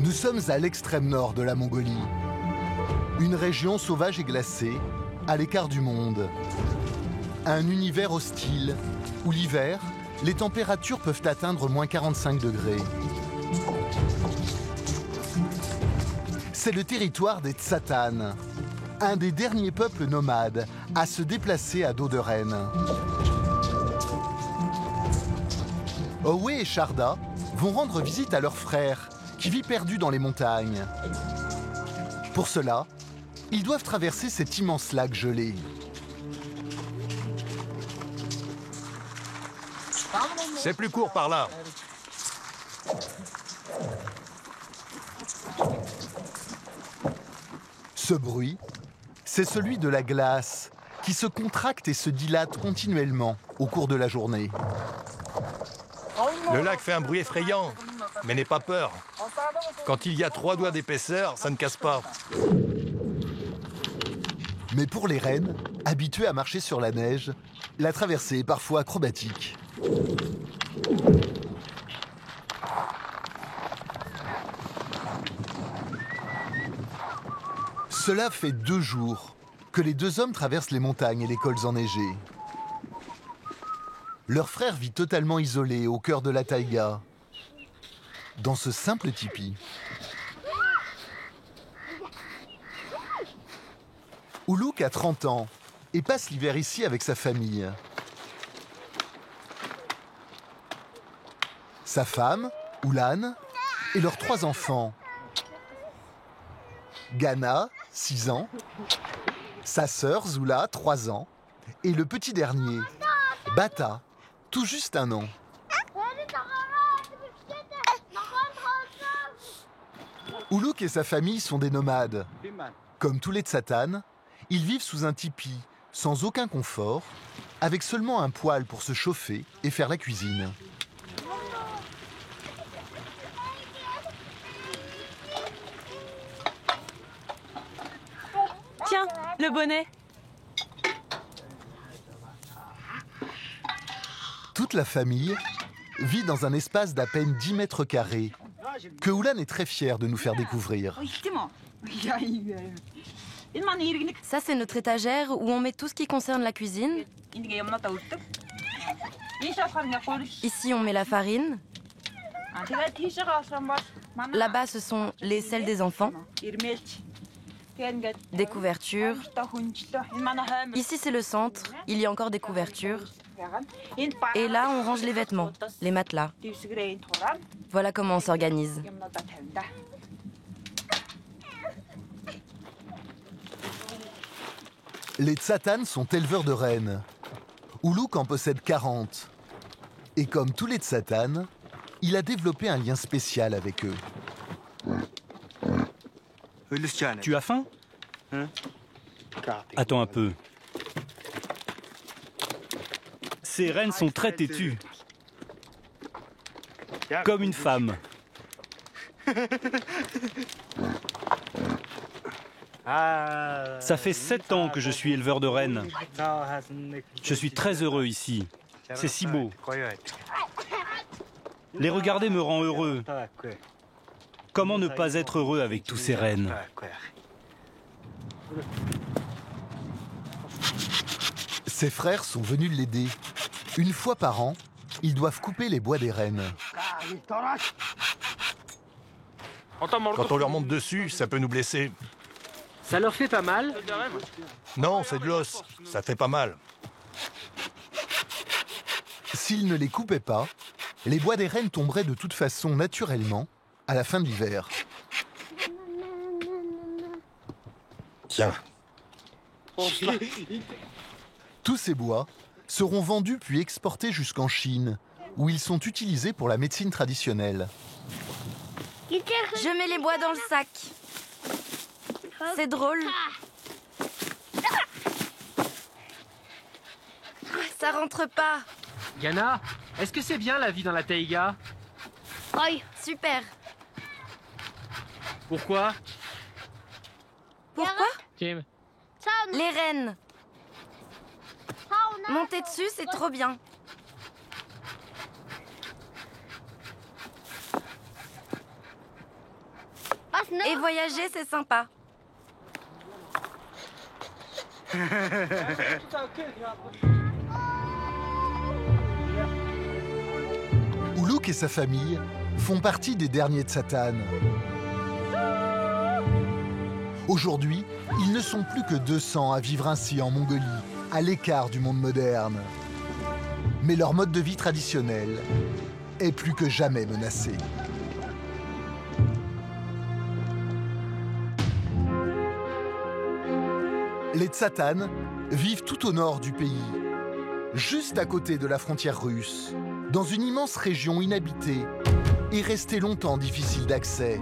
Nous sommes à l'extrême nord de la Mongolie. Une région sauvage et glacée, à l'écart du monde. Un univers hostile, où l'hiver, les températures peuvent atteindre moins 45 degrés. C'est le territoire des Tsatanes, un des derniers peuples nomades à se déplacer à dos de renne. Owe et Sharda vont rendre visite à leur frère, qui vit perdu dans les montagnes. Pour cela, ils doivent traverser cet immense lac gelé. C'est plus court par là. Ce bruit, c'est celui de la glace qui se contracte et se dilate continuellement au cours de la journée. Le lac fait un bruit effrayant, mais n'aie pas peur. Quand il y a 3 doigts d'épaisseur, ça ne casse pas. Mais pour les rennes, habituées à marcher sur la neige, la traversée est parfois acrobatique. Cela fait 2 jours que les 2 hommes traversent les montagnes et les cols enneigés. Leur frère vit totalement isolé au cœur de la taïga, dans ce simple tipi. Uluk a 30 ans et passe l'hiver ici avec sa famille. Sa femme, Ulan, et leurs 3 enfants. Gana, 6 ans, sa sœur Zula, 3 ans, et le petit dernier, Bata, tout juste 1 an. Uluk et sa famille sont des nomades. Comme tous les Tsatanes, ils vivent sous un tipi, sans aucun confort, avec seulement un poêle pour se chauffer et faire la cuisine. Tiens, le bonnet. Toute la famille vit dans un espace d'à peine 10 mètres carrés, que Ulan est très fier de nous faire découvrir. Ça, c'est notre étagère où on met tout ce qui concerne la cuisine. Ici, on met la farine. Là-bas, ce sont les selles des enfants. Des couvertures. Ici, c'est le centre. Il y a encore des couvertures. Et là, on range les vêtements, les matelas. Voilà comment on s'organise. Les Tsatanes sont éleveurs de rennes. Uluk en possède 40. Et comme tous les Tsatanes, il a développé un lien spécial avec eux. Tu as faim? Attends un peu. Ces rennes sont très têtues. Comme une femme. Ça fait 7 ans que je suis éleveur de rennes. Je suis très heureux ici. C'est si beau. Les regarder me rend heureux. Comment ne pas être heureux avec tous ces rennes? Ses frères sont venus l'aider. Une fois par an, ils doivent couper les bois des rennes. Quand on leur monte dessus, ça peut nous blesser. Ça leur fait pas mal? Non, c'est de l'os. Ça fait pas mal. S'ils ne les coupaient pas, les bois des rennes tomberaient de toute façon naturellement à la fin de l'hiver. Tiens. Tous ces bois seront vendus puis exportés jusqu'en Chine, où ils sont utilisés pour la médecine traditionnelle. Je mets les bois dans le sac. C'est drôle. Ça rentre pas. Yana, est-ce que c'est bien la vie dans la taïga? Super. Pourquoi? Pourquoi? Les rennes. Monter dessus, c'est trop bien. Et voyager, c'est sympa. Uluk et sa famille font partie des derniers Tsatan. Aujourd'hui, ils ne sont plus que 200 à vivre ainsi en Mongolie, à l'écart du monde moderne. Mais leur mode de vie traditionnel est plus que jamais menacé. Les Tsatan vivent tout au nord du pays, juste à côté de la frontière russe, dans une immense région inhabitée et restée longtemps difficile d'accès.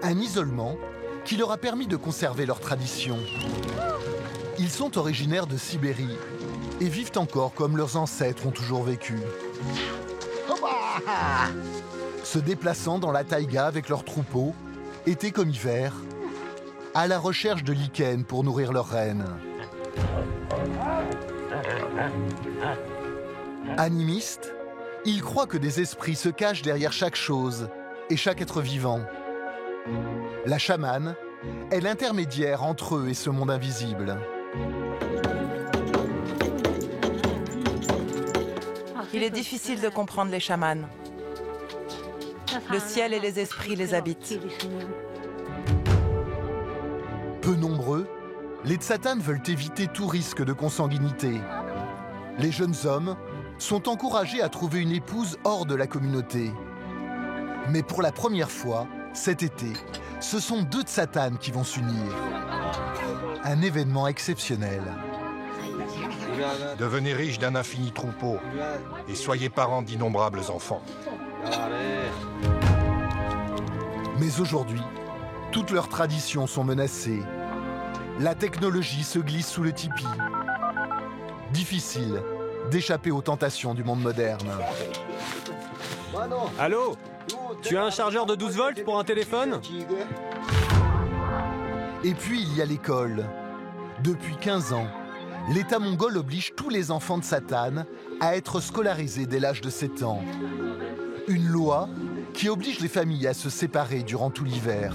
Un isolement qui leur a permis de conserver leurs traditions. Ils sont originaires de Sibérie et vivent encore comme leurs ancêtres ont toujours vécu. Se déplaçant dans la taïga avec leurs troupeaux, été comme hiver, à la recherche de lichen pour nourrir leurs reines. Animistes, ils croient que des esprits se cachent derrière chaque chose et chaque être vivant. La chamane est l'intermédiaire entre eux et ce monde invisible. Il est difficile de comprendre les chamans. Le ciel et les esprits les habitent. Peu nombreux, les Tsatan veulent éviter tout risque de consanguinité. Les jeunes hommes sont encouragés à trouver une épouse hors de la communauté. Mais pour la première fois, cet été, ce sont 2 Tsatan qui vont s'unir. Un événement exceptionnel. Devenez riche d'un infini troupeau et soyez parents d'innombrables enfants. Mais aujourd'hui, toutes leurs traditions sont menacées. La technologie se glisse sous le tipi. Difficile d'échapper aux tentations du monde moderne. Allô? Tu as un chargeur de 12 volts pour un téléphone? Et puis il y a l'école. Depuis 15 ans, l'État mongol oblige tous les enfants de Tsatan à être scolarisés dès l'âge de 7 ans. Une loi qui oblige les familles à se séparer durant tout l'hiver.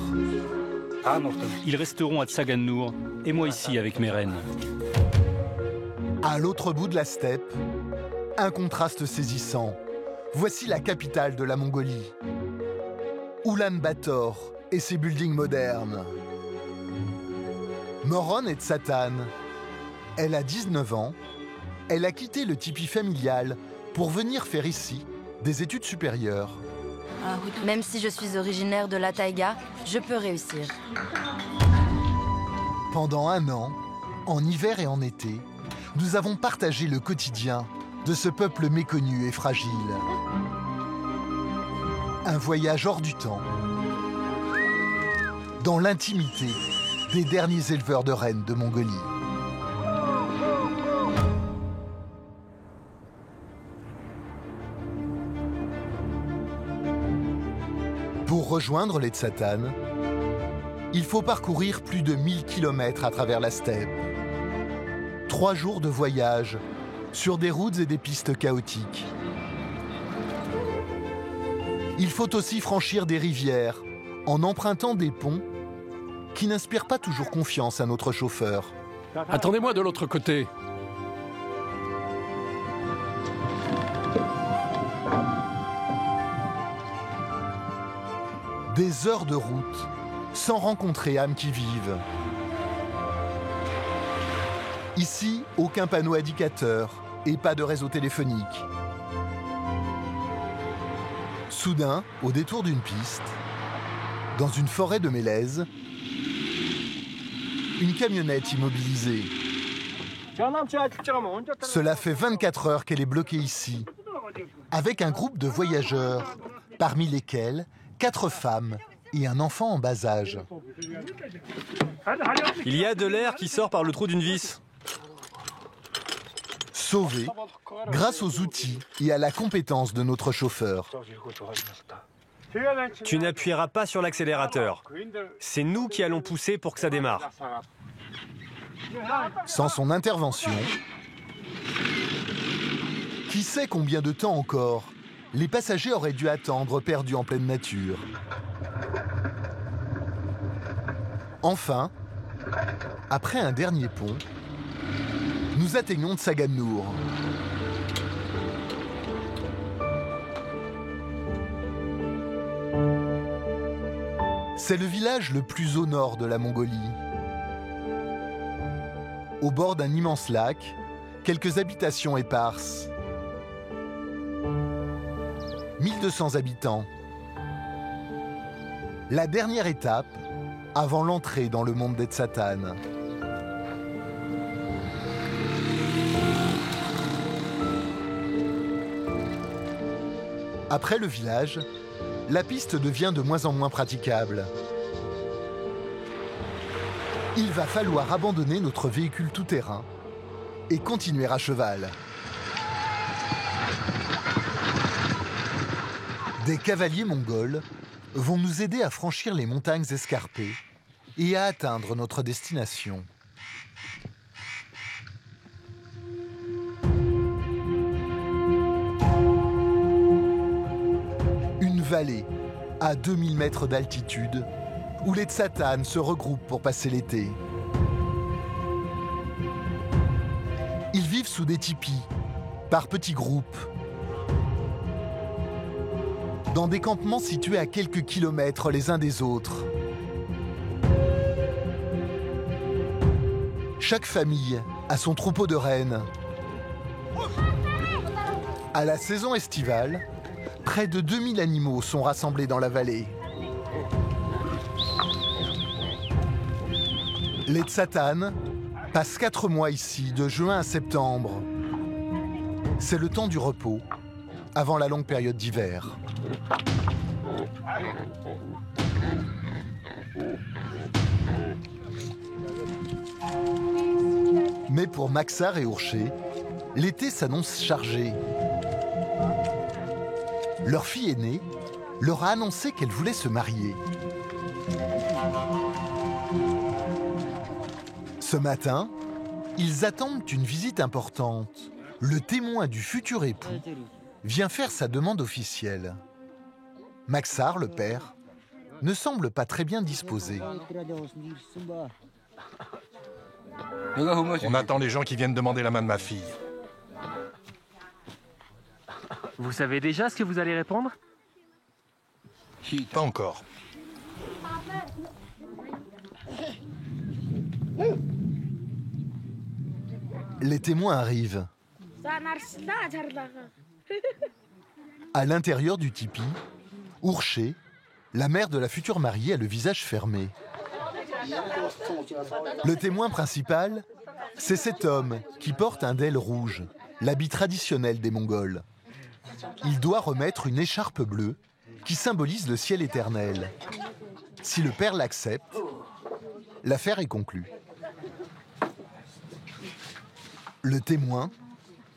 Ils resteront à Tsagannour et moi ici avec mes reines. À l'autre bout de la steppe, un contraste saisissant. Voici la capitale de la Mongolie. Ulan-Bator et ses buildings modernes. Moron est Tsatan. Elle a 19 ans. Elle a quitté le tipi familial pour venir faire ici des études supérieures. Même si je suis originaire de la taïga, je peux réussir. Pendant 1 an, en hiver et en été, nous avons partagé le quotidien de ce peuple méconnu et fragile. Un voyage hors du temps, dans l'intimité des derniers éleveurs de rennes de Mongolie. Pour rejoindre les Tsatan, il faut parcourir plus de 1000 km à travers la steppe. 3 jours de voyage sur des routes et des pistes chaotiques. Il faut aussi franchir des rivières en empruntant des ponts qui n'inspirent pas toujours confiance à notre chauffeur. Attendez-moi de l'autre côté. Des heures de route sans rencontrer âmes qui vivent. Ici, aucun panneau indicateur et pas de réseau téléphonique. Soudain, au détour d'une piste, dans une forêt de mélèzes, une camionnette immobilisée. Cela fait 24 heures qu'elle est bloquée ici, avec un groupe de voyageurs, parmi lesquels 4 femmes et un enfant en bas âge. Il y a de l'air qui sort par le trou d'une vis. Sauvés grâce aux outils et à la compétence de notre chauffeur. Tu n'appuieras pas sur l'accélérateur. C'est nous qui allons pousser pour que ça démarre. Sans son intervention, qui sait combien de temps encore les passagers auraient dû attendre perdus en pleine nature. Enfin, après un dernier pont, nous atteignons Tsagamnour. C'est le village le plus au nord de la Mongolie. Au bord d'un immense lac, quelques habitations éparses. 1200 habitants. La dernière étape avant l'entrée dans le monde des Tsatanes. Après le village, la piste devient de moins en moins praticable. Il va falloir abandonner notre véhicule tout-terrain et continuer à cheval. Des cavaliers mongols vont nous aider à franchir les montagnes escarpées et à atteindre notre destination. Une vallée à 2000 mètres d'altitude où les Tsatanes se regroupent pour passer l'été. Ils vivent sous des tipis, par petits groupes, dans des campements situés à quelques kilomètres les uns des autres. Chaque famille a son troupeau de rennes. À la saison estivale, près de 2000 animaux sont rassemblés dans la vallée. Les Tsatanes passent 4 mois ici, de juin à septembre. C'est le temps du repos, avant la longue période d'hiver. Mais pour Maksar et Urché, l'été s'annonce chargé. Leur fille aînée leur a annoncé qu'elle voulait se marier. Ce matin, ils attendent une visite importante. Le témoin du futur époux vient faire sa demande officielle. Maksar, le père, ne semble pas très bien disposé. On attend les gens qui viennent demander la main de ma fille. Vous savez déjà ce que vous allez répondre? Pas encore. Les témoins arrivent. À l'intérieur du tipi, Urché, la mère de la future mariée, a le visage fermé. Le témoin principal, c'est cet homme qui porte un dell rouge, l'habit traditionnel des Mongols. Il doit remettre une écharpe bleue qui symbolise le ciel éternel. Si le père l'accepte, l'affaire est conclue. Le témoin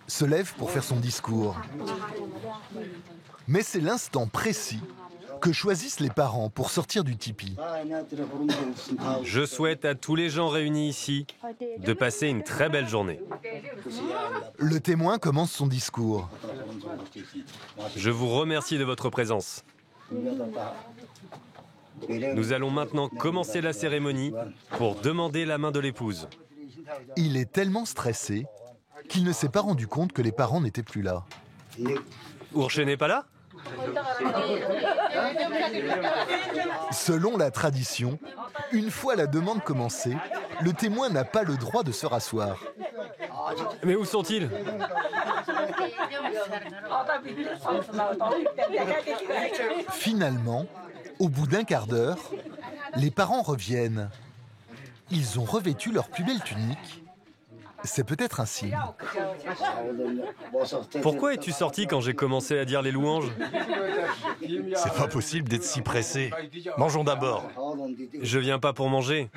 se lève pour faire son discours. Mais c'est l'instant précis que choisissent les parents pour sortir du tipi. Je souhaite à tous les gens réunis ici de passer une très belle journée. Le témoin commence son discours. Je vous remercie de votre présence. Nous allons maintenant commencer la cérémonie pour demander la main de l'épouse. Il est tellement stressé qu'il ne s'est pas rendu compte que les parents n'étaient plus là. Urché n'est pas là? Selon la tradition, une fois la demande commencée, le témoin n'a pas le droit de se rasseoir. Mais où sont-ils? Finalement, au bout d'un quart d'heure, les parents reviennent. Ils ont revêtu leur plus belle tunique. C'est peut-être un signe. Pourquoi es-tu sorti quand j'ai commencé à dire les louanges? C'est pas possible d'être si pressé. Mangeons d'abord. Je viens pas pour manger.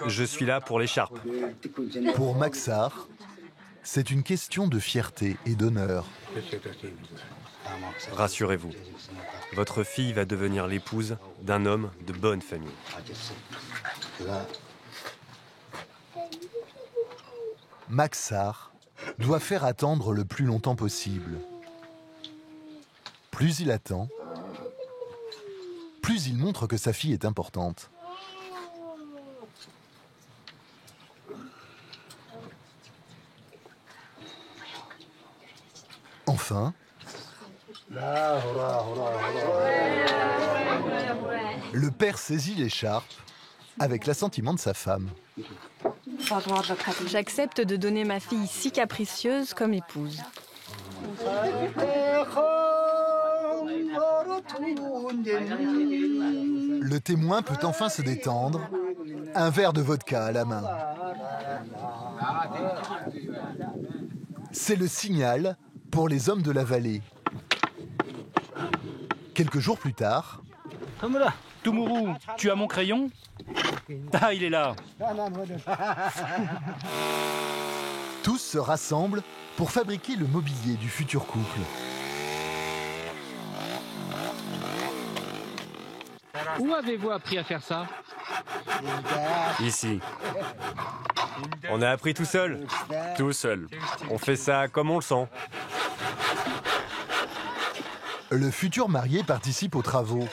Je suis là pour l'écharpe. Pour Maksar, c'est une question de fierté et d'honneur. Rassurez-vous, votre fille va devenir l'épouse d'un homme de bonne famille. Maksar doit faire attendre le plus longtemps possible. Plus il attend, plus il montre que sa fille est importante. Enfin, le père saisit l'écharpe avec l'assentiment de sa femme. J'accepte de donner ma fille si capricieuse comme épouse. Le témoin peut enfin se détendre, un verre de vodka à la main. C'est le signal pour les hommes de la vallée. Quelques jours plus tard... Tumuru, tu as mon crayon? Ah, il est là. Tous se rassemblent pour fabriquer le mobilier du futur couple. Où avez-vous appris à faire ça? Ici. On a appris tout seul. Tout seul. On fait ça comme on le sent. Le futur marié participe aux travaux.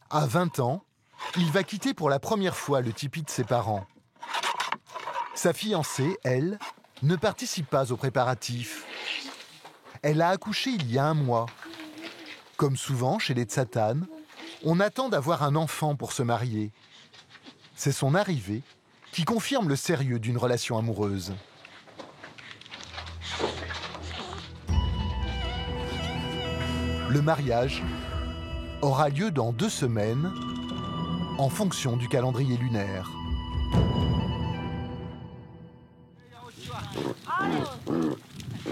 À 20 ans, il va quitter pour la première fois le tipi de ses parents. Sa fiancée, elle, ne participe pas aux préparatifs. Elle a accouché il y a 1 mois. Comme souvent chez les Tsatan, on attend d'avoir un enfant pour se marier. C'est son arrivée qui confirme le sérieux d'une relation amoureuse. Le mariage aura lieu dans 2 semaines, en fonction du calendrier lunaire.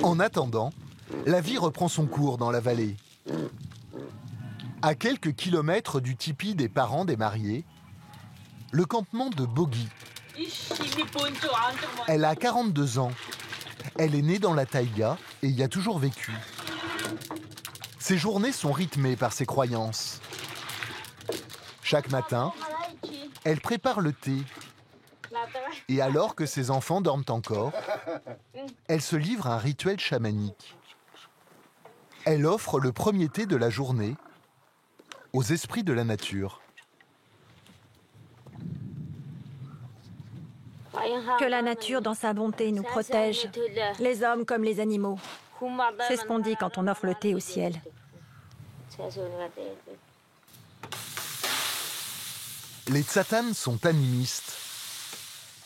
En attendant, la vie reprend son cours dans la vallée. À quelques kilomètres du tipi des parents des mariés, le campement de Bogi. Elle a 42 ans. Elle est née dans la taïga et y a toujours vécu. Ses journées sont rythmées par ses croyances. Chaque matin, elle prépare le thé. Et alors que ses enfants dorment encore, elle se livre à un rituel chamanique. Elle offre le premier thé de la journée aux esprits de la nature. Que la nature, dans sa bonté, nous protège, les hommes comme les animaux. C'est ce qu'on dit quand on offre le thé au ciel. Les Tsatan sont animistes.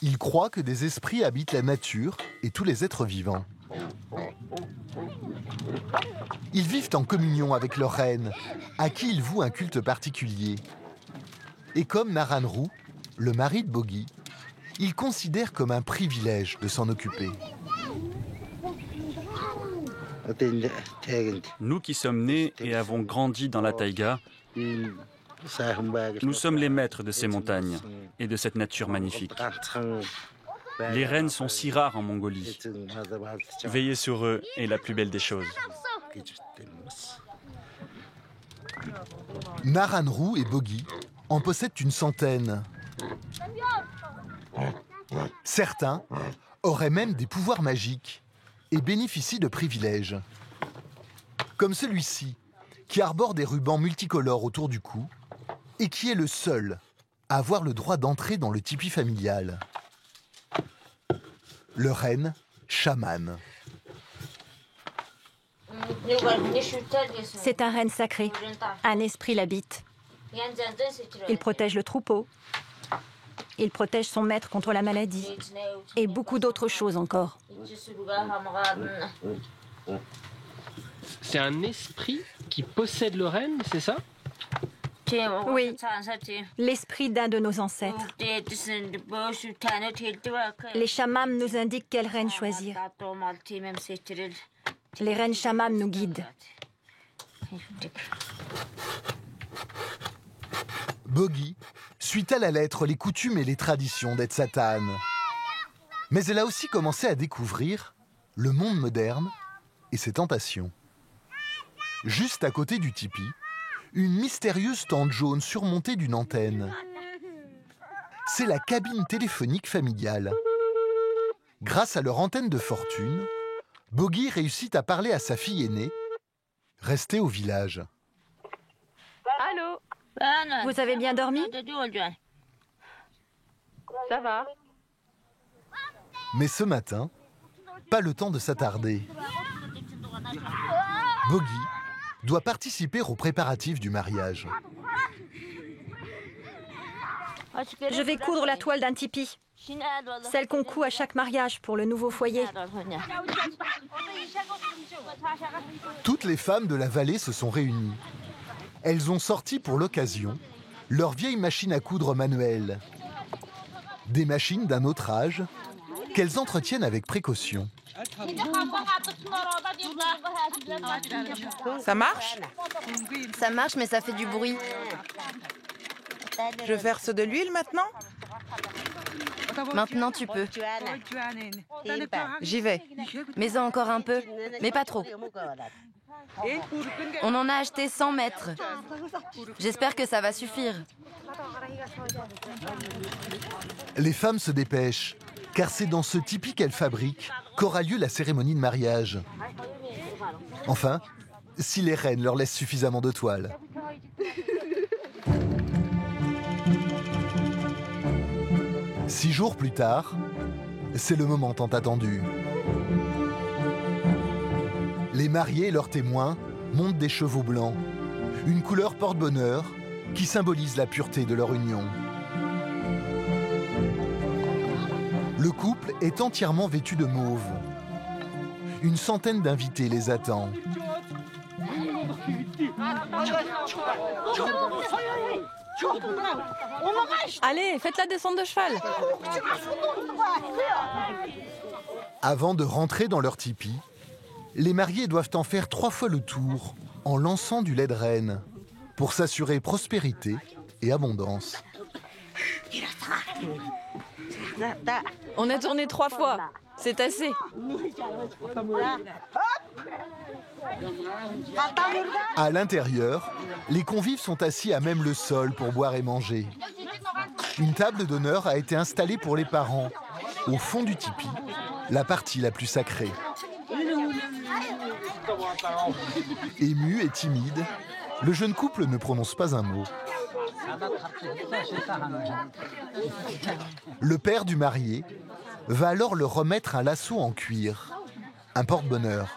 Ils croient que des esprits habitent la nature et tous les êtres vivants. Ils vivent en communion avec leur reine, à qui ils vouent un culte particulier. Et comme Naranru, le mari de Bogi, ils considèrent comme un privilège de s'en occuper. Nous qui sommes nés et avons grandi dans la taïga, nous sommes les maîtres de ces montagnes et de cette nature magnifique. Les rennes sont si rares en Mongolie. Veiller sur eux est la plus belle des choses. Naranru et Bogi en possèdent une centaine. Certains auraient même des pouvoirs magiques et bénéficient de privilèges. Comme celui-ci, qui arbore des rubans multicolores autour du cou et qui est le seul à avoir le droit d'entrer dans le tipi familial. Le renne chaman. C'est un renne sacré. Un esprit l'habite. Il protège le troupeau. Il protège son maître contre la maladie. Et beaucoup d'autres choses encore. C'est un esprit qui possède le renne, c'est ça? Oui, l'esprit d'un de nos ancêtres. Les chamans nous indiquent quelle reine choisir. Les reines chamans nous guident. Bogi suit à la lettre les coutumes et les traditions des Tsatan. Mais elle a aussi commencé à découvrir le monde moderne et ses tentations. Juste à côté du tipi, une mystérieuse tente jaune surmontée d'une antenne. C'est la cabine téléphonique familiale. Grâce à leur antenne de fortune, Bogi réussit à parler à sa fille aînée, restée au village. Allô? Vous avez bien dormi? Ça va. Mais ce matin, pas le temps de s'attarder. Bogi doit participer aux préparatifs du mariage. Je vais coudre la toile d'un tipi, celle qu'on coud à chaque mariage pour le nouveau foyer. Toutes les femmes de la vallée se sont réunies. Elles ont sorti pour l'occasion leur vieille machine à coudre manuelle. Des machines d'un autre âge qu'elles entretiennent avec précaution. Ça marche? Ça marche, mais ça fait du bruit. Je verse de l'huile maintenant? Maintenant, tu peux. J'y vais. Mets-en encore un peu, mais pas trop. On en a acheté 100 mètres. J'espère que ça va suffire. Les femmes se dépêchent, car c'est dans ce tipi qu'elles fabriquent qu'aura lieu la cérémonie de mariage. Enfin, si les reines leur laissent suffisamment de toile. Six jours plus tard, c'est le moment tant attendu. Les mariés et leurs témoins montent des chevaux blancs, une couleur porte-bonheur qui symbolise la pureté de leur union. Le couple est entièrement vêtu de mauve. Une centaine d'invités les attend. Allez, faites-la descendre de cheval. Avant de rentrer dans leur tipi, les mariés doivent en faire 3 fois le tour en lançant du lait de renne pour s'assurer prospérité et abondance. On a tourné 3 fois. C'est assez. À l'intérieur, les convives sont assis à même le sol pour boire et manger. Une table d'honneur a été installée pour les parents, au fond du tipi, la partie la plus sacrée. Ému et timide, le jeune couple ne prononce pas un mot. Le père du marié va alors leur remettre un lasso en cuir, un porte-bonheur.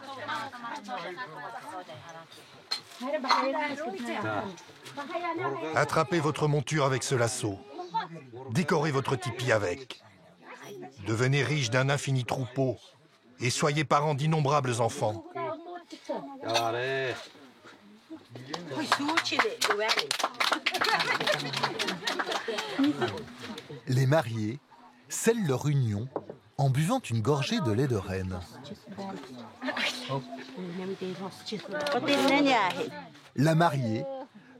Attrapez votre monture avec ce lasso. Décorez votre tipi avec. Devenez riche d'un infini troupeau et soyez parents d'innombrables enfants. Les mariés scellent leur union en buvant une gorgée de lait de renne. La mariée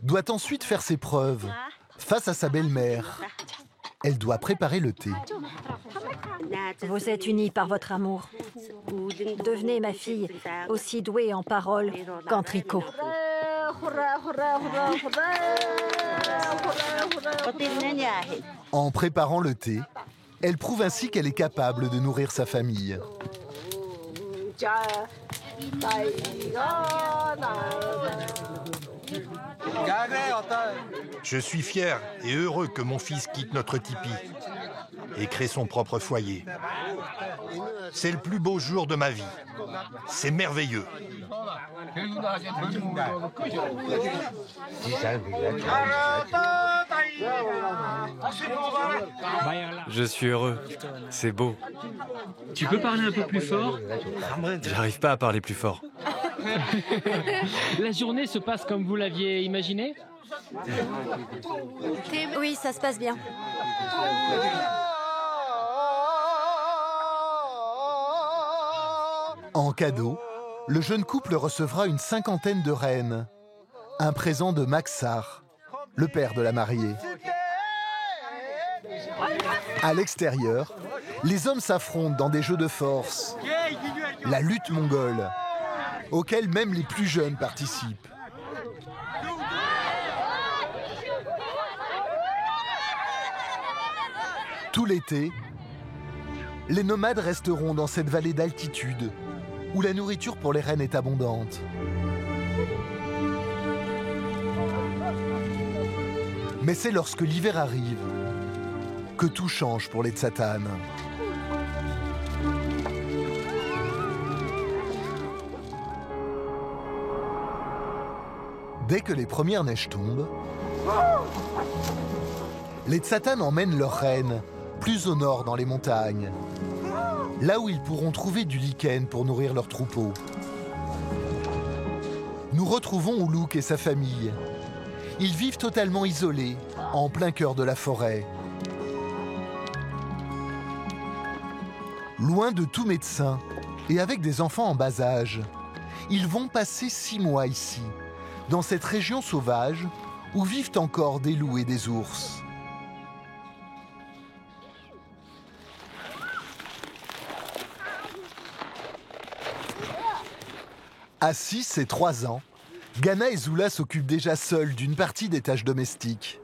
doit ensuite faire ses preuves face à sa belle-mère. Elle doit préparer le thé. Vous êtes unis par votre amour. Devenez, ma fille, aussi douée en paroles qu'en tricot. En préparant le thé, elle prouve ainsi qu'elle est capable de nourrir sa famille. Je suis fier et heureux que mon fils quitte notre tipi et crée son propre foyer. C'est le plus beau jour de ma vie. C'est merveilleux. Je suis heureux. C'est beau. Tu peux parler un peu plus fort? J'arrive pas à parler plus fort. La journée se passe comme vous l'aviez imaginé? Oui, ça se passe bien. En cadeau, le jeune couple recevra une 50aine de rennes. Un présent de Maxar, le père de la mariée. À l'extérieur, les hommes s'affrontent dans des jeux de force. La lutte mongole, auquel même les plus jeunes participent. Tout l'été, les nomades resteront dans cette vallée d'altitude, où la nourriture pour les rennes est abondante. Mais c'est lorsque l'hiver arrive que tout change pour les Tsataan. Dès que les premières neiges tombent, les Tsataan emmènent leurs reines plus au nord dans les montagnes, là où ils pourront trouver du lichen pour nourrir leurs troupeaux. Nous retrouvons Uluk et sa famille. Ils vivent totalement isolés, en plein cœur de la forêt. Loin de tout médecin et avec des enfants en bas âge, ils vont passer 6 mois ici, dans cette région sauvage où vivent encore des loups et des ours. À 6 et 3 ans, Ghana et Zula s'occupent déjà seuls d'une partie des tâches domestiques.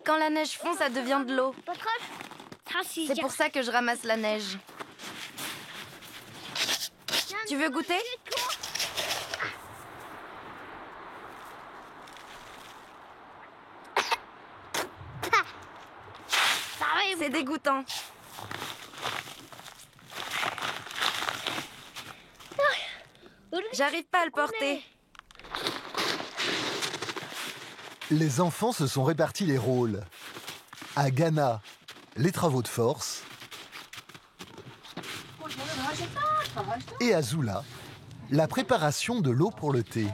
Quand la neige fond, ça devient de l'eau. C'est pour ça que je ramasse la neige. Tu veux goûter? C'est dégoûtant. J'arrive pas à le porter. Les enfants se sont répartis les rôles. À Ghana, les travaux de force. Et à Zula, la préparation de l'eau pour le thé.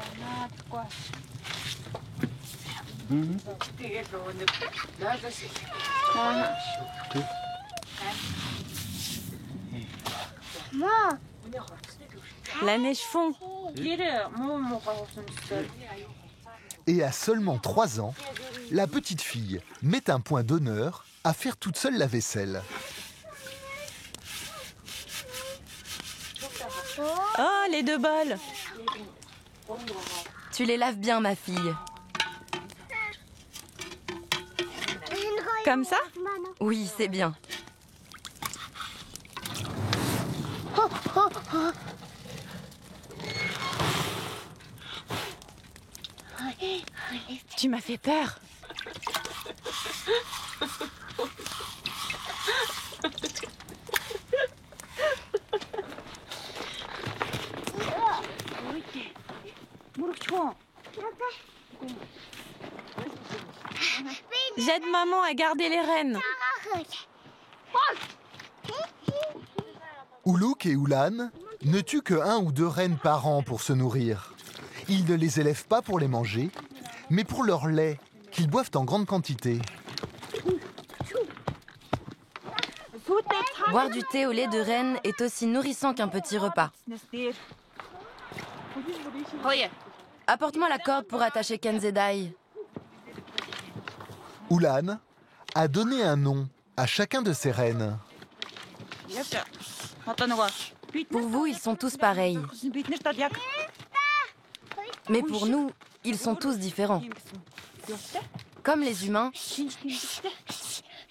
La neige fond. Et à seulement 3 ans, la petite fille met un point d'honneur à faire toute seule la vaisselle. Oh, les 2 bols. Tu les laves bien, ma fille. Comme ça? Oui, c'est bien. Tu m'as fait peur. J'aide maman à garder les rênes. Uluk et Ulan ne tuent que 1 ou 2 rennes par an pour se nourrir. Ils ne les élèvent pas pour les manger, mais pour leur lait, qu'ils boivent en grande quantité. Boire du thé au lait de renne est aussi nourrissant qu'un petit repas. Apporte-moi la corde pour attacher Kenzedai. Ulan a donné un nom à chacun de ses rennes. Pour vous, ils sont tous pareils. Mais pour nous, ils sont tous différents. Comme les humains,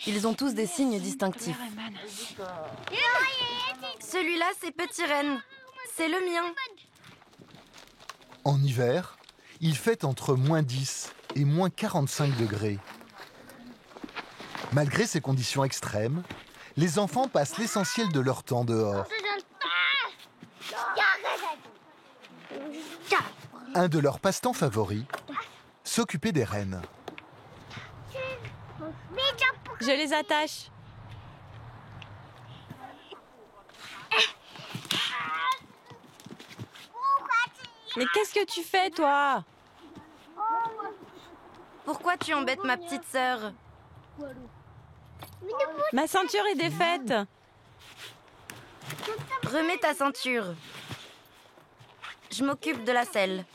ils ont tous des signes distinctifs. Celui-là, c'est Petit Renne. C'est le mien. En hiver, il fait entre -10 et -45 degrés. Malgré ces conditions extrêmes, les enfants passent l'essentiel de leur temps dehors. Un de leurs passe-temps favoris, s'occuper des rennes. Je les attache. Mais qu'est-ce que tu fais, toi? Pourquoi tu embêtes ma petite sœur? Ma ceinture est défaite. Remets ta ceinture. Je m'occupe de la selle.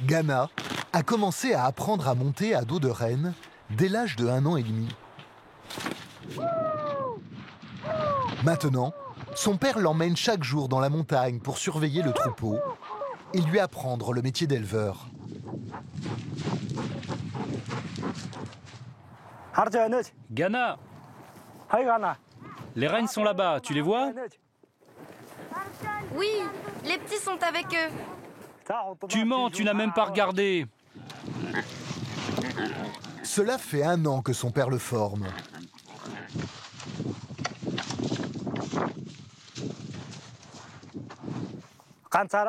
Ghana a commencé à apprendre à monter à dos de renne dès l'âge de 1 an et demi. Maintenant, son père l'emmène chaque jour dans la montagne pour surveiller le troupeau et lui apprendre le métier d'éleveur. Ghana, Les rennes sont là-bas, tu les vois? Oui, les petits sont avec eux. Tu mens, tu n'as même pas regardé. Cela fait 1 an que son père le forme.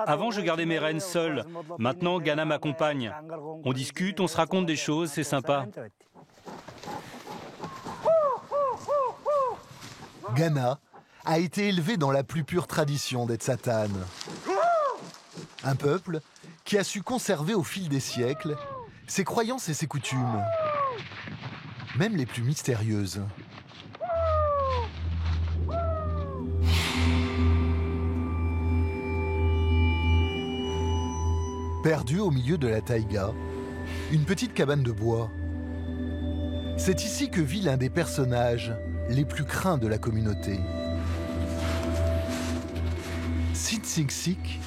Avant, je gardais mes rennes seules. Maintenant, Ghana m'accompagne. On discute, on se raconte des choses, c'est sympa. Ghana a été élevé dans la plus pure tradition des Tsatanes. Un peuple qui a su conserver au fil des siècles ses croyances et ses coutumes, même les plus mystérieuses. Perdu au milieu de la taïga, une petite cabane de bois. C'est ici que vit l'un des personnages les plus craints de la communauté. Sinsiksik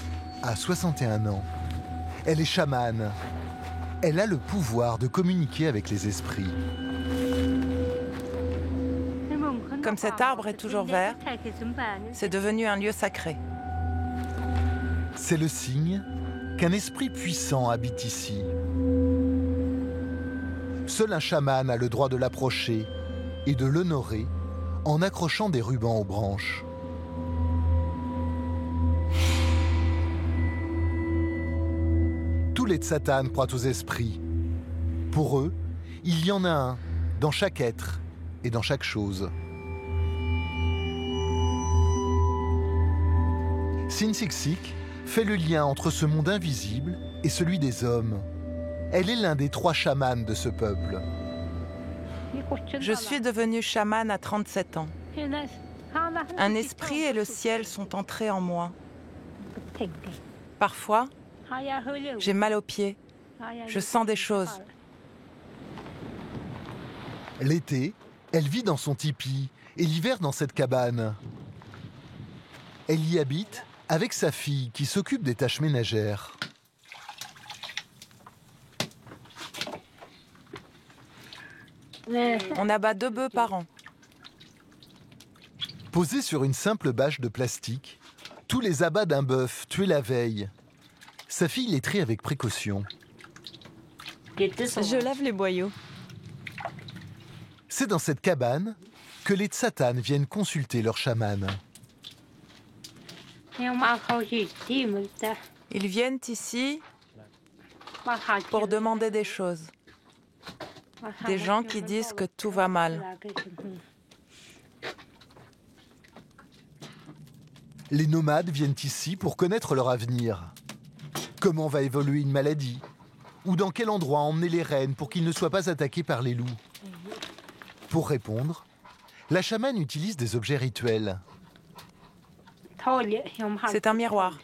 a 61 ans. Elle est chamane. Elle a le pouvoir de communiquer avec les esprits. Comme cet arbre est toujours vert, c'est devenu un lieu sacré. C'est le signe qu'un esprit puissant habite ici. Seul un chaman a le droit de l'approcher et de l'honorer en accrochant des rubans aux branches. Tous les Tsatanes croient aux esprits. Pour eux, il y en a un dans chaque être et dans chaque chose. Sinsiksik fait le lien entre ce monde invisible et celui des hommes. Elle est l'un des 3 chamans de ce peuple. Je suis devenue chamane à 37 ans. Un esprit et le ciel sont entrés en moi. Parfois, j'ai mal aux pieds. Je sens des choses. L'été, elle vit dans son tipi et l'hiver dans cette cabane. Elle y habite avec sa fille qui s'occupe des tâches ménagères. On abat 2 bœufs par an. Posés sur une simple bâche de plastique, tous les abats d'un bœuf tué la veille. Sa fille les trie avec précaution. Je lave les boyaux. C'est dans cette cabane que les Tsatanes viennent consulter leur chaman. Ils viennent ici pour demander des choses. Des gens qui disent que tout va mal. Les nomades viennent ici pour connaître leur avenir. Comment va évoluer une maladie? Ou dans quel endroit emmener les rennes pour qu'ils ne soient pas attaqués par les loups? Pour répondre, la chamane utilise des objets rituels. C'est un miroir.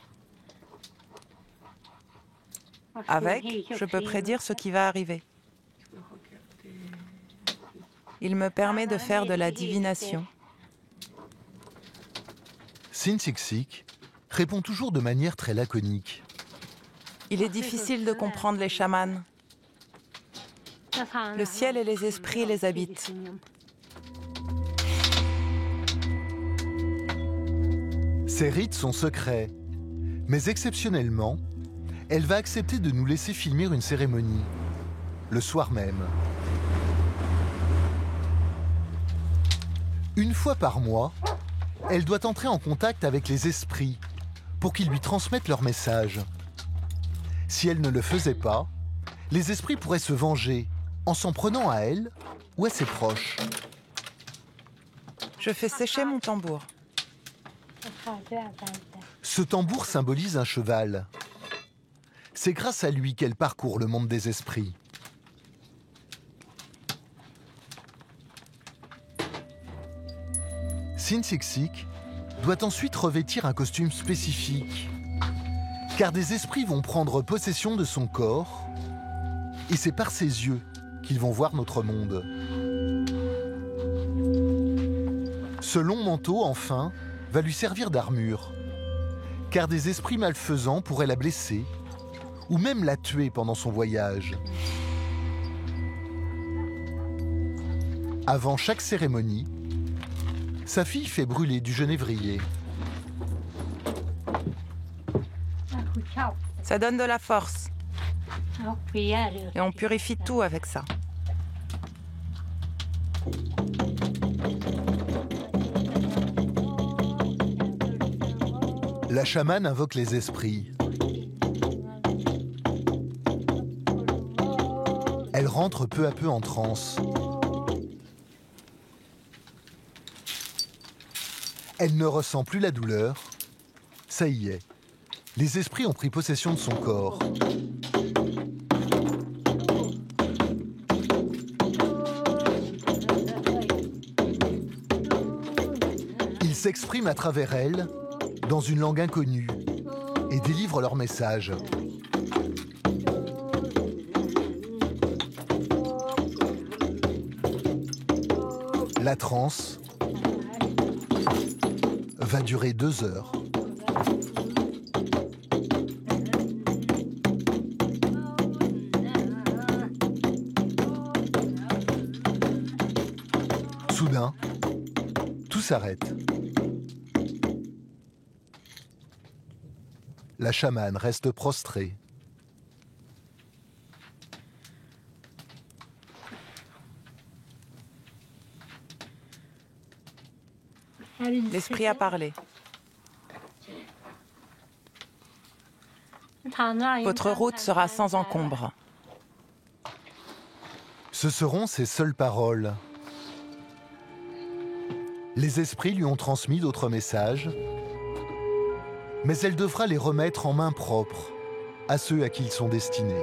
Avec, je peux prédire ce qui va arriver. Il me permet de faire de la divination. Sinsiksik répond toujours de manière très laconique. Il est difficile de comprendre les chamans. Le ciel et les esprits les habitent. Ces rites sont secrets, mais exceptionnellement, elle va accepter de nous laisser filmer une cérémonie, le soir même. Une fois par mois, elle doit entrer en contact avec les esprits pour qu'ils lui transmettent leur message. Si elle ne le faisait pas, les esprits pourraient se venger en s'en prenant à elle ou à ses proches. Je fais sécher mon tambour. Ce tambour symbolise un cheval. C'est grâce à lui qu'elle parcourt le monde des esprits. Sinsiksik doit ensuite revêtir un costume spécifique, car des esprits vont prendre possession de son corps, et c'est par ses yeux qu'ils vont voir notre monde. Ce long manteau, enfin, va lui servir d'armure, car des esprits malfaisants pourraient la blesser, ou même la tuer pendant son voyage. Avant chaque cérémonie, sa fille fait brûler du genévrier. Ça donne de la force. Et on purifie tout avec ça. La chamane invoque les esprits. Elle rentre peu à peu en transe. Elle ne ressent plus la douleur. Ça y est. Les esprits ont pris possession de son corps. Ils s'expriment à travers elle, dans une langue inconnue, et délivrent leur message. La transe va durer 2 heures. Soudain, tout s'arrête. La chamane reste prostrée. L'esprit a parlé. Votre route sera sans encombre. Ce seront ses seules paroles. Les esprits lui ont transmis d'autres messages, mais elle devra les remettre en main propre à ceux à qui ils sont destinés.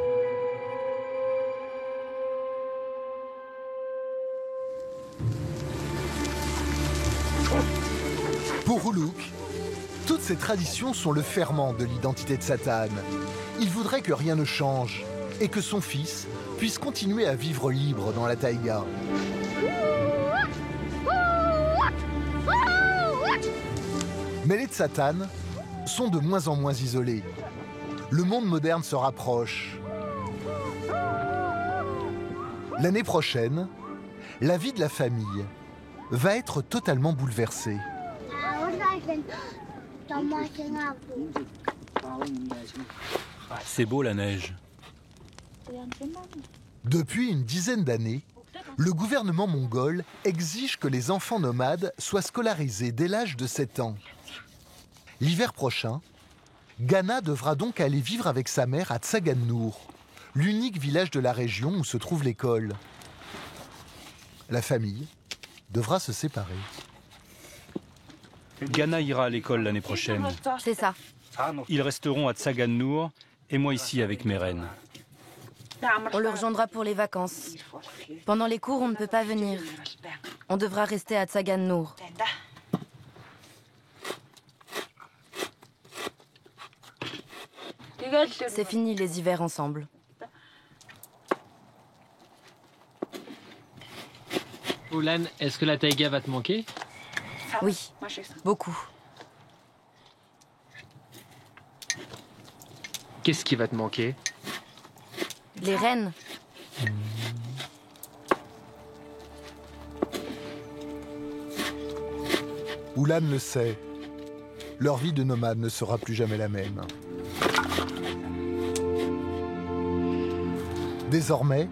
Pour Uluk, toutes ces traditions sont le ferment de l'identité de Satan. Il voudrait que rien ne change et que son fils puisse continuer à vivre libre dans la taïga. Mais les Tsatanes sont de moins en moins isolés. Le monde moderne se rapproche. L'année prochaine, la vie de la famille va être totalement bouleversée. C'est beau la neige. Depuis une dizaine d'années, le gouvernement mongol exige que les enfants nomades soient scolarisés dès l'âge de 7 ans. L'hiver prochain, Ghana devra donc aller vivre avec sa mère à Tsagan-Nour, l'unique village de la région où se trouve l'école. La famille devra se séparer. Ghana ira à l'école l'année prochaine. C'est ça. Ils resteront à Tsagan-Nour et moi ici avec mes reines. On le rejoindra pour les vacances. Pendant les cours, on ne peut pas venir. On devra rester à Tsagan-Nour. C'est fini les hivers ensemble. Ulan, est-ce que la taïga va te manquer? Oui, beaucoup. Qu'est-ce qui va te manquer? Les reines. Ulan le sait. Leur vie de nomade ne sera plus jamais la même. Désormais,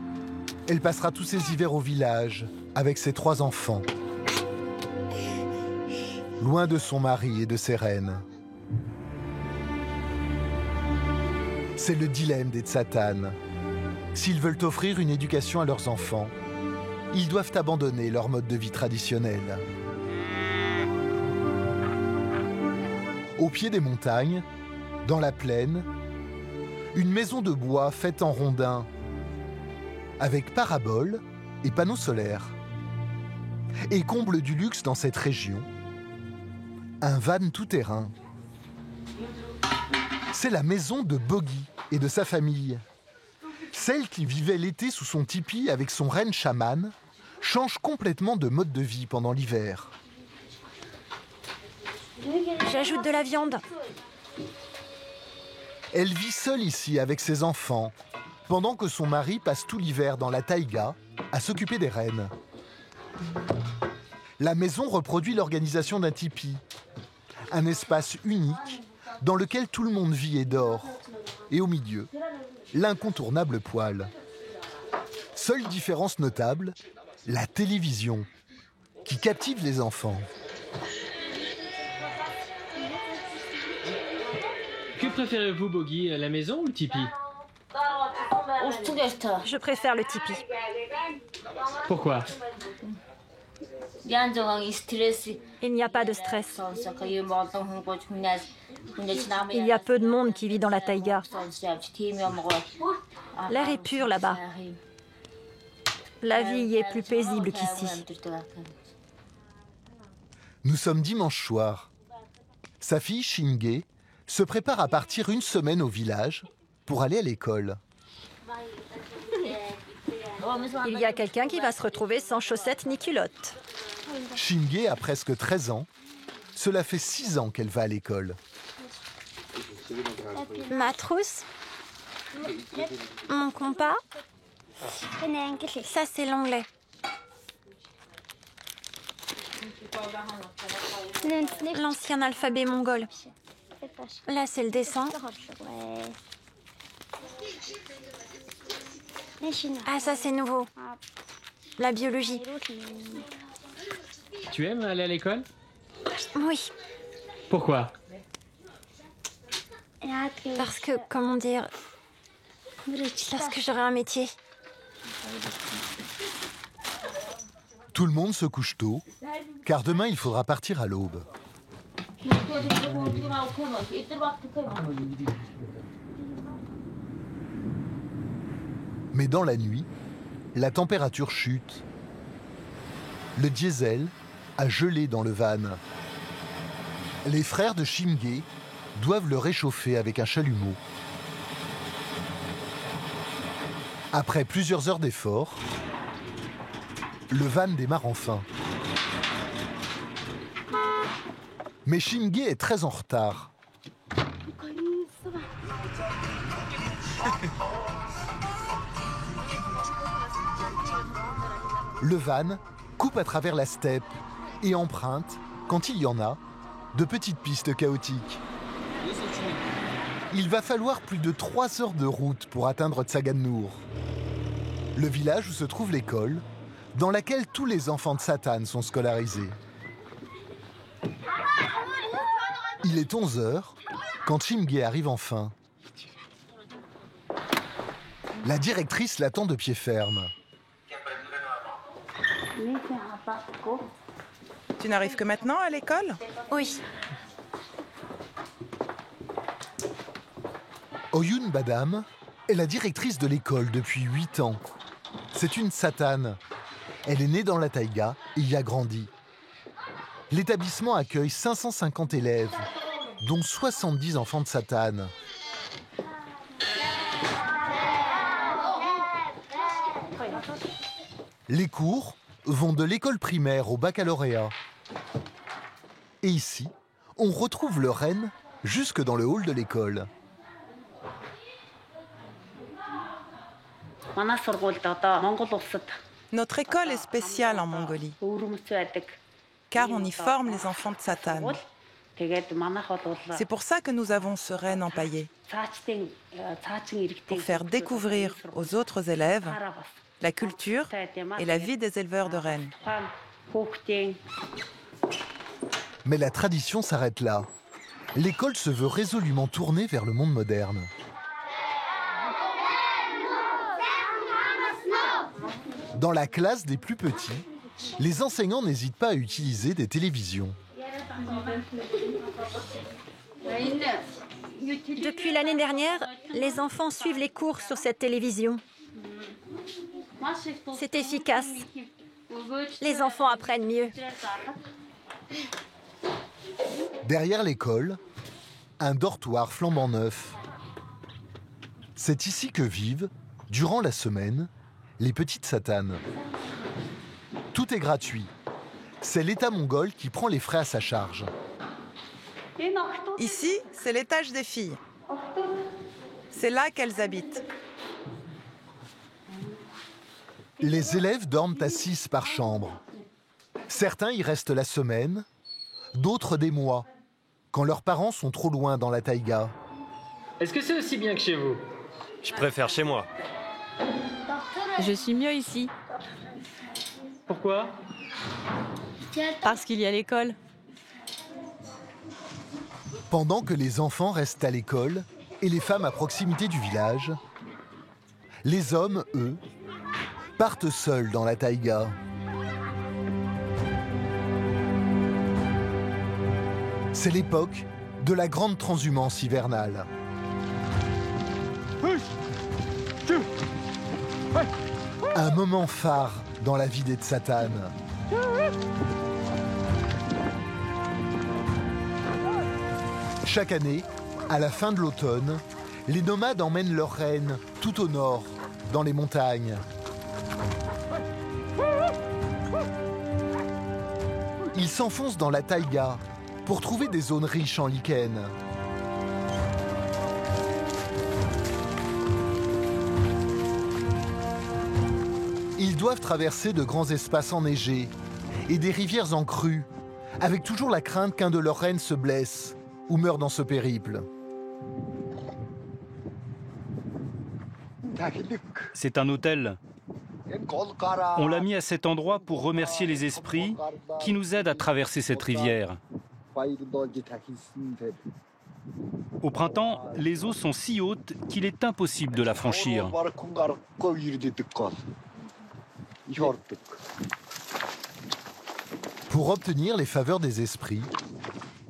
elle passera tous ses hivers au village avec ses 3 enfants, loin de son mari et de ses reines. C'est le dilemme des Tsatanes. S'ils veulent offrir une éducation à leurs enfants, ils doivent abandonner leur mode de vie traditionnel. Au pied des montagnes, dans la plaine, une maison de bois faite en rondins, avec parabole et panneaux solaires. Et comble du luxe dans cette région, un van tout-terrain. C'est la maison de Bogi et de sa famille. Celle qui vivait l'été sous son tipi avec son renne chaman change complètement de mode de vie pendant l'hiver. J'ajoute de la viande. Elle vit seule ici avec ses enfants, pendant que son mari passe tout l'hiver dans la taïga à s'occuper des rennes. La maison reproduit l'organisation d'un tipi, un espace unique dans lequel tout le monde vit et dort. Et au milieu, l'incontournable poêle. Seule différence notable, la télévision, qui captive les enfants. Que préférez-vous, Bogi, la maison ou le tipi? Je préfère le tipi. Pourquoi? Il n'y a pas de stress. Il y a peu de monde qui vit dans la taïga. L'air est pur là-bas. La vie y est plus paisible qu'ici. Nous sommes dimanche soir. Sa fille, Shinge, se prépare à partir une semaine au village pour aller à l'école. Il y a quelqu'un qui va se retrouver sans chaussettes ni culottes. Shinge a presque 13 ans. Cela fait 6 ans qu'elle va à l'école. Ma trousse, mon compas, ça c'est l'anglais. L'ancien alphabet mongol. Là c'est le dessin. Ah ça c'est nouveau. La biologie. Tu aimes aller à l'école? Oui. Pourquoi? Parce que, comment dire, parce que j'aurai un métier. Tout le monde se couche tôt, car demain il faudra partir à l'aube. Mais dans la nuit, la température chute. Le diesel a gelé dans le van. Les frères de Shinge doivent le réchauffer avec un chalumeau. Après plusieurs heures d'effort, le van démarre enfin. Mais Shinge est très en retard. Le van coupe à travers la steppe et emprunte, quand il y en a, de petites pistes chaotiques. Il va falloir plus de 3 heures de route pour atteindre Tsagan-Nour, le village où se trouve l'école, dans laquelle tous les enfants de Satan sont scolarisés. Il est 11 heures quand Shinge arrive enfin. La directrice l'attend de pied ferme. Tu n'arrives que maintenant à l'école? Oui. Oyun Badam est la directrice de l'école depuis 8 ans. C'est une Satane. Elle est née dans la taïga et y a grandi. L'établissement accueille 550 élèves, dont 70 enfants de Satane. Les cours vont de l'école primaire au baccalauréat. Et ici, on retrouve le renne jusque dans le hall de l'école. Notre école est spéciale en Mongolie, car on y forme les enfants de Satan. C'est pour ça que nous avons ce renne empaillé, pour faire découvrir aux autres élèves la culture et la vie des éleveurs de rennes. Mais la tradition s'arrête là. L'école se veut résolument tournée vers le monde moderne. Dans la classe des plus petits, les enseignants n'hésitent pas à utiliser des télévisions. Depuis l'année dernière, les enfants suivent les cours sur cette télévision. C'est efficace. Les enfants apprennent mieux. Derrière l'école, un dortoir flambant neuf. C'est ici que vivent, durant la semaine, les petites Satanes. Tout est gratuit. C'est l'État mongol qui prend les frais à sa charge. Ici, c'est l'étage des filles. C'est là qu'elles habitent. Les élèves dorment à 6 par chambre. Certains y restent la semaine, d'autres des mois, quand leurs parents sont trop loin dans la taïga. Est-ce que c'est aussi bien que chez vous? Je préfère chez moi. Je suis mieux ici, Pourquoi? parce qu'il y a l'école. Pendant que les enfants restent à l'école et les femmes à proximité du village, les hommes, eux, partent seuls dans la taïga. C'est l'époque de la grande transhumance hivernale. Un moment phare dans la vie des Tsatan. Chaque année, à la fin de l'automne, les nomades emmènent leurs reines tout au nord, dans les montagnes. Ils s'enfoncent dans la taïga pour trouver des zones riches en lichen. Ils doivent traverser de grands espaces enneigés et des rivières en crue, avec toujours la crainte qu'un de leurs rennes se blesse ou meure dans ce périple. C'est un hôtel. On l'a mis à cet endroit pour remercier les esprits qui nous aident à traverser cette rivière. Au printemps, les eaux sont si hautes qu'il est impossible de la franchir. Pour obtenir les faveurs des esprits,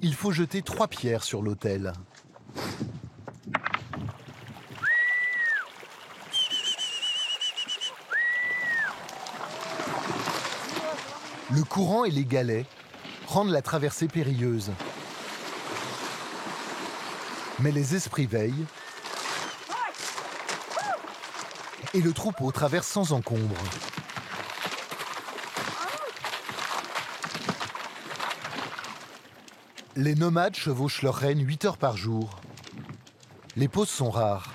il faut jeter 3 pierres sur l'autel. Le courant et les galets rendent la traversée périlleuse. Mais les esprits veillent et le troupeau traverse sans encombre. Les nomades chevauchent leurs rennes 8 heures par jour. Les pauses sont rares.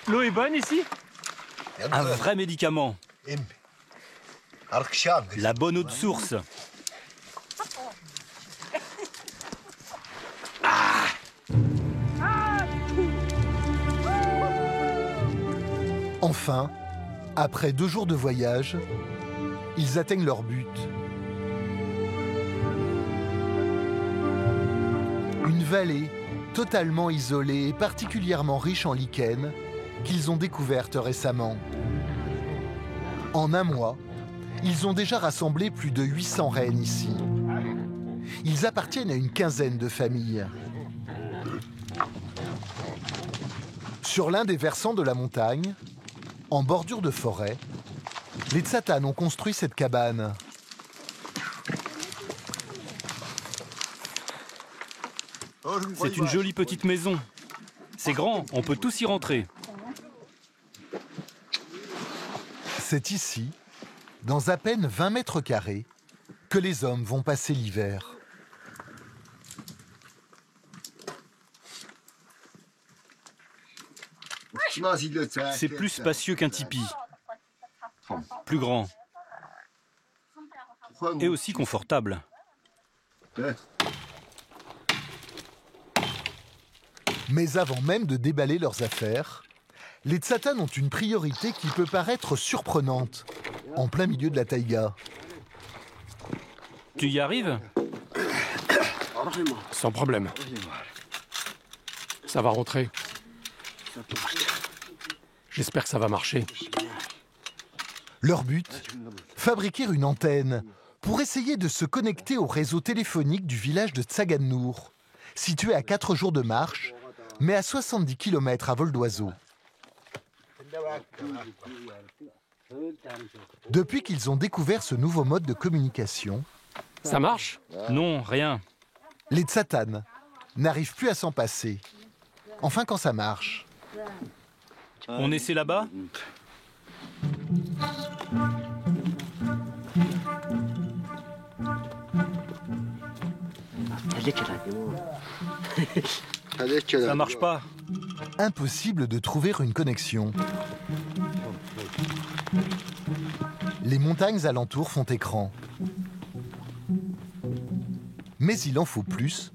L'eau est bonne ici? Un vrai médicament. La bonne eau de source. Enfin, après 2 jours de voyage, ils atteignent leur but. Une vallée totalement isolée et particulièrement riche en lichen qu'ils ont découverte récemment. En un mois, ils ont déjà rassemblé plus de 800 rennes ici. Ils appartiennent à une quinzaine de familles. Sur l'un des versants de la montagne, en bordure de forêt, les Tsatan ont construit cette cabane. C'est une jolie petite maison. C'est grand, on peut tous y rentrer. C'est ici, dans à peine 20 mètres carrés, que les hommes vont passer l'hiver. C'est plus spacieux qu'un tipi. Plus grand. Et aussi confortable. Mais avant même de déballer leurs affaires, les Tsatan ont une priorité qui peut paraître surprenante, en plein milieu de la taïga. Tu y arrives? Sans problème. Ça va rentrer. J'espère que ça va marcher. Leur but, fabriquer une antenne pour essayer de se connecter au réseau téléphonique du village de Tsagan Nour, situé à 4 jours de marche, mais à 70 km à vol d'oiseau. Depuis qu'ils ont découvert ce nouveau mode de communication, ça marche? Non, rien. Les Tsatan n'arrivent plus à s'en passer. Enfin, quand ça marche. On essaie là-bas? Ça marche pas. impossible de trouver une connexion. Les montagnes alentours font écran. Mais il en faut plus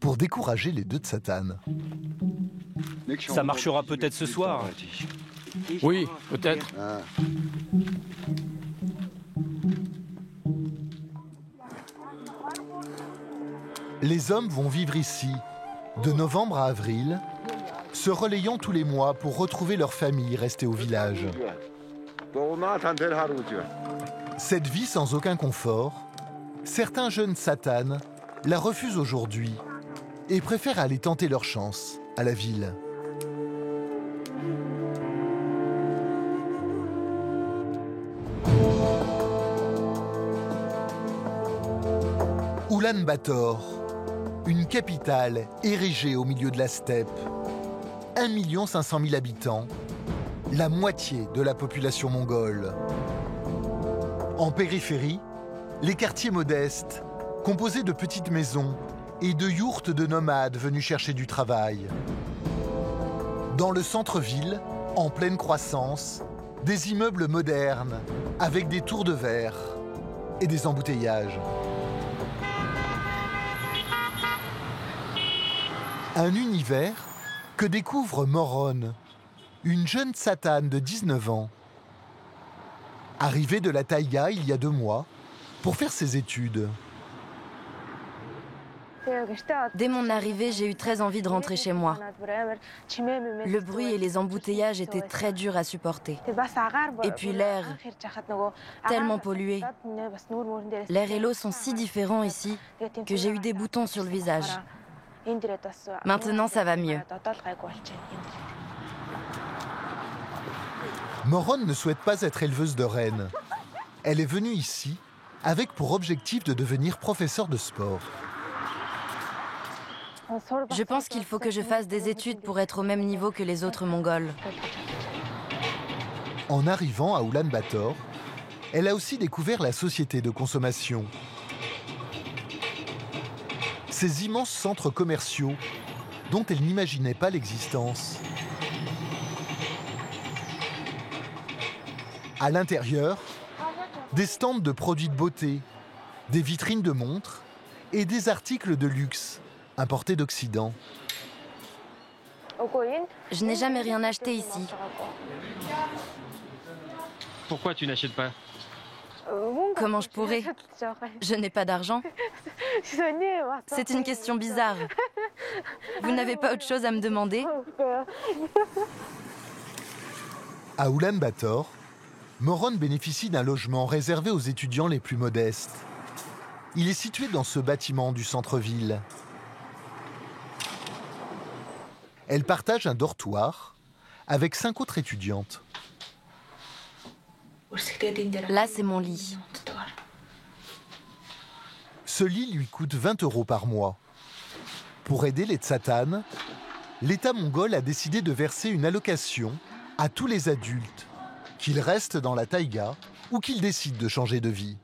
pour décourager les deux Tsatanes. Ça marchera peut-être ce soir. Oui, peut-être. Les hommes vont vivre ici, de novembre à avril, se relayant tous les mois pour retrouver leur famille restée au village. Cette vie sans aucun confort, certains jeunes Tsatanes la refusent aujourd'hui et préfèrent aller tenter leur chance à la ville. Oulan-Bator, une capitale érigée au milieu de la steppe. 1 500 000 habitants, la moitié de la population mongole. En périphérie, les quartiers modestes, composés de petites maisons et de yourtes de nomades venus chercher du travail. Dans le centre-ville, en pleine croissance, des immeubles modernes avec des tours de verre et des embouteillages. Un univers que découvre Moron, une jeune Tsatane de 19 ans. Arrivée de la taïga il y a 2 mois pour faire ses études. Dès mon arrivée, j'ai eu très envie de rentrer chez moi. Le bruit et les embouteillages étaient très durs à supporter. Et puis l'air, tellement pollué. L'air et l'eau sont si différents ici que j'ai eu des boutons sur le visage. Maintenant, ça va mieux. Moron ne souhaite pas être éleveuse de rennes. Elle est venue ici avec pour objectif de devenir professeure de sport. Je pense qu'il faut que je fasse des études pour être au même niveau que les autres Mongols. En arrivant à Oulan-Bator, elle a aussi découvert la société de consommation. Ces immenses centres commerciaux dont elle n'imaginait pas l'existence. À l'intérieur, des stands de produits de beauté, des vitrines de montres et des articles de luxe importés d'Occident. Je n'ai jamais rien acheté ici. Pourquoi tu n'achètes pas? Comment je pourrais? Je n'ai pas d'argent. C'est une question bizarre. Vous n'avez pas autre chose à me demander? À Oulan-Bator, Moron bénéficie d'un logement réservé aux étudiants les plus modestes. Il est situé dans ce bâtiment du centre-ville. Elle partage un dortoir avec 5 autres étudiantes. Là, c'est mon lit. Ce lit lui coûte 20 € par mois. Pour aider les Tsatanes, l'État mongol a décidé de verser une allocation à tous les adultes, qu'ils restent dans la taïga ou qu'ils décident de changer de vie.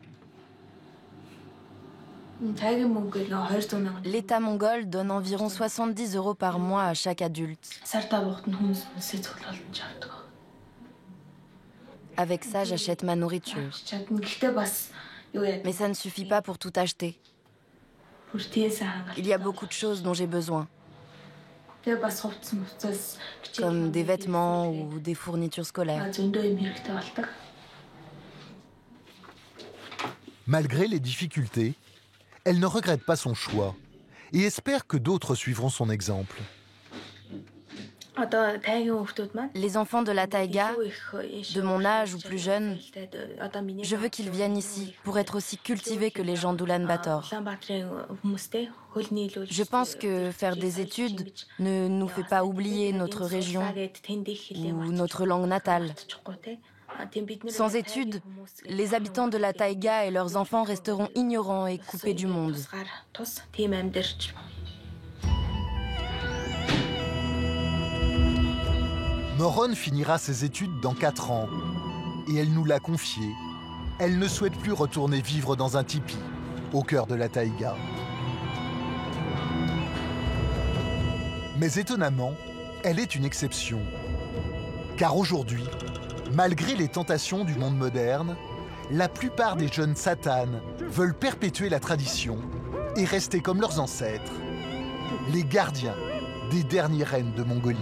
L'État mongol donne environ 70 € par mois à chaque adulte. Avec ça, j'achète ma nourriture. Mais ça ne suffit pas pour tout acheter. Il y a beaucoup de choses dont j'ai besoin. Comme des vêtements ou des fournitures scolaires. Malgré les difficultés, elle ne regrette pas son choix et espère que d'autres suivront son exemple. Les enfants de la taïga, de mon âge ou plus jeunes, je veux qu'ils viennent ici pour être aussi cultivés que les gens d'Oulan-Bator. Je pense que faire des études ne nous fait pas oublier notre région ou notre langue natale. Sans études, les habitants de la taïga et leurs enfants resteront ignorants et coupés du monde. Moron finira ses études dans 4 ans. Et elle nous l'a confié. Elle ne souhaite plus retourner vivre dans un tipi, au cœur de la taïga. Mais étonnamment, elle est une exception. Car aujourd'hui, malgré les tentations du monde moderne, la plupart des jeunes satanes veulent perpétuer la tradition et rester comme leurs ancêtres, les gardiens des derniers reines de Mongolie.